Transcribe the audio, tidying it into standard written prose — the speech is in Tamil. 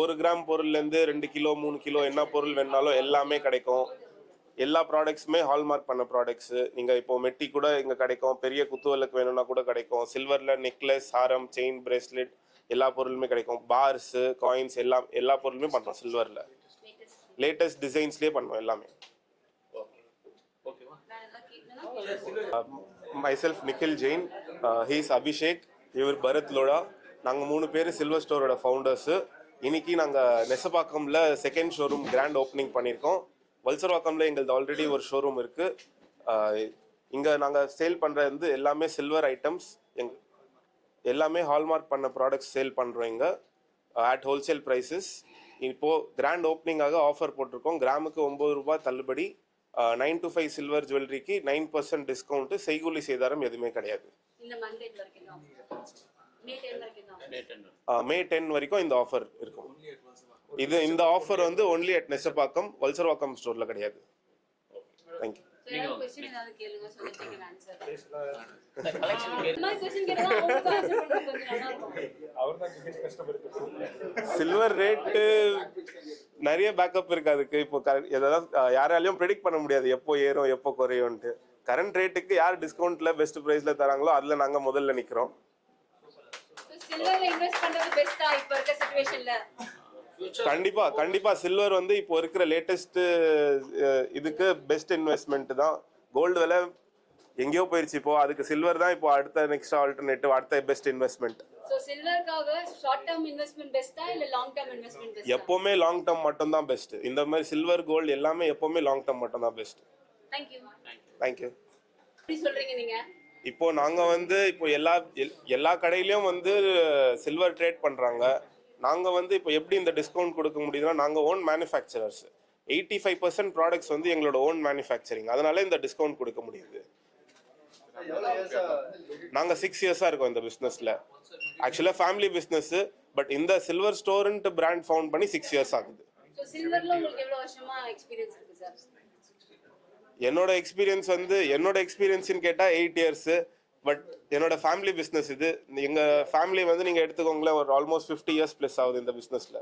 ஒரு கிராம் பொருள்லேருந்து 2 கிலோ 3 கிலோ என்ன பொருள் வேணாலும் எல்லாமே கிடைக்கும். எல்லா ப்ராடக்ட்ஸுமே ஹால்மார்க் பண்ண ப்ராடக்ட்ஸு. நீங்கள் இப்போ மெட்டி கூட இங்கே கிடைக்கும், பெரிய குத்துவலுக்கு வேணும்னா கூட கிடைக்கும். சில்வரில் நெக்லஸ், ஹாரம், செயின், பிரேஸ்லெட் எல்லா பொருளுமே கிடைக்கும். பார்ஸு, காயின்ஸ் எல்லா பொருளுமே பண்ணுறோம் சில்வரில். லேட்டஸ்ட் டிசைன்ஸ்லேயே பண்ணுவோம் எல்லாமே. மைசெல்ஃப் நிக்கில் ஜெயின், ஹீஸ் அபிஷேக், இவர் பரத் லோடா. நாங்கள் 3 பேர் சில்வர் ஸ்டோரோட ஃபவுண்டர்ஸு. இன்னைக்கு நாங்கள் நெசப்பாக்கம்ல செகண்ட் ஷோரூம் கிராண்ட் ஓப்பனிங் பண்ணியிருக்கோம். வல்சர்வாக்கம்ல எங்களது ஆல்ரெடி ஒரு ஷோரூம் இருக்குது. இங்கே நாங்கள் சேல் பண்ணுறது எல்லாமே சில்வர் ஐட்டம்ஸ். எல்லாமே ஹால்மார்க் பண்ண ப்ராடக்ட்ஸ் சேல் பண்ணுறோம் இங்கே அட் ஹோல்சேல் ப்ரைஸஸ். இப்போது கிராண்ட் ஓப்பனிங்காக ஆஃபர் போட்டிருக்கோம். கிராமுக்கு 9 ரூபாய் தள்ளுபடி. 9 to 5 சில்வர் ஜுவல்லரிக்கு 9% டிஸ்கவுண்ட்டு. செய்கூலி சேதாரம் எதுவுமே கிடையாது. மே 10 வரைக்கும் இந்த ஆஃபர் இருக்கும். இந்த ஆஃபர் வந்து ஒன்லி அட் நெசப்பாக்கம், வல்சர்வாக்கம் ஸ்டோர்ல கிடையாது. தேங்க்யூ. சில்வர் ரேட்டு நிறைய பேக்கப் இருக்கு. அதுக்கு இப்போ யாராலையும் ப்ரெடிக்ட் பண்ண முடியாது எப்போ ஏறும் எப்போ குறையும்ட்டு. கரண்ட் ரேட்டுக்கு யார் டிஸ்கவுண்ட்ல பெஸ்ட் பிரைஸ்ல தராங்களோ அதுல நாங்க முதல்ல நிக்கிறோம். கண்டிப்பா சில்வர் வந்து இப்போ இருக்கிற லேட்டஸ்ட் இதுக்கு பெஸ்ட் இன்வெஸ்ட்மெண்ட் தான். கோல்டு விலை எங்கேயோ போயிருச்சு, இப்போ அதுக்கு சில்வர் தான் இப்போ அடுத்த நெக்ஸ்ட் ஆல்டர்னேட்டிவ், அடுத்த பெஸ்ட் இன்வெஸ்ட்மெண்ட். சோ சில்வர்காக ஷார்ட் டர்ம் இன்வெஸ்ட்மென்ட் பெஸ்டா இல்ல லாங் டர்ம் இன்வெஸ்ட்மென்ட் பெஸ்டா? எப்பவுமே லாங் டர்ம் மட்டும் தான் பெஸ்ட். இந்த மாதிரி சில்வர் கோல்டு எல்லாமே எப்பவுமே லாங் டர்ம் மட்டும் தான் பெஸ்ட். Thank you. எப்படி சொல்றீங்க நீங்க? இப்போ நாங்க வந்து இப்போ எல்லா கடையிலயும் வந்து சில்வர் ட்ரேட் பண்றாங்க. நாங்க வந்து இப்போ எப்படி இந்த டிஸ்கவுண்ட் கொடுக்க முடியுதுன்னா, நாங்க ஓன் மேனுஃபேக்சரர்ஸ். 85% ப்ராடக்ட்ஸ் வந்து எங்களோட ஓன் மேனுஃபேக்சரிங். அதனால இந்த டிஸ்கவுண்ட் கொடுக்க முடியுது. நாங்க 6 இயர்ஸா இருக்கோம் இந்த பிசினஸ்ல. ஆக்சுவலா ஃபேமிலி பிசினஸ், பட் இந்த சில்வர் ஸ்டோர்ன்ட்டு பிராண்ட் ஃபவுண்ட் பண்ணி 6 இயர்ஸ் ஆகுது. சோ சில்வர்ல உங்களுக்கு எவ்வளவு வருஷமா எக்ஸ்பீரியன்ஸ் இருக்கு சார்? என்னோட எக்ஸ்பீரியன்ஸ்னு கேட்டா 8 இயர்ஸ். பட் என்னோட ஃபேமிலி பிசினஸ் இது. எங்க ஃபேமிலி வந்து நீங்க எடுத்துக்கோங்களேன், ஒரு ஆல்மோஸ்ட் 50 இயர்ஸ் பிளஸ் ஆகுது இந்த பிசினஸ்ல.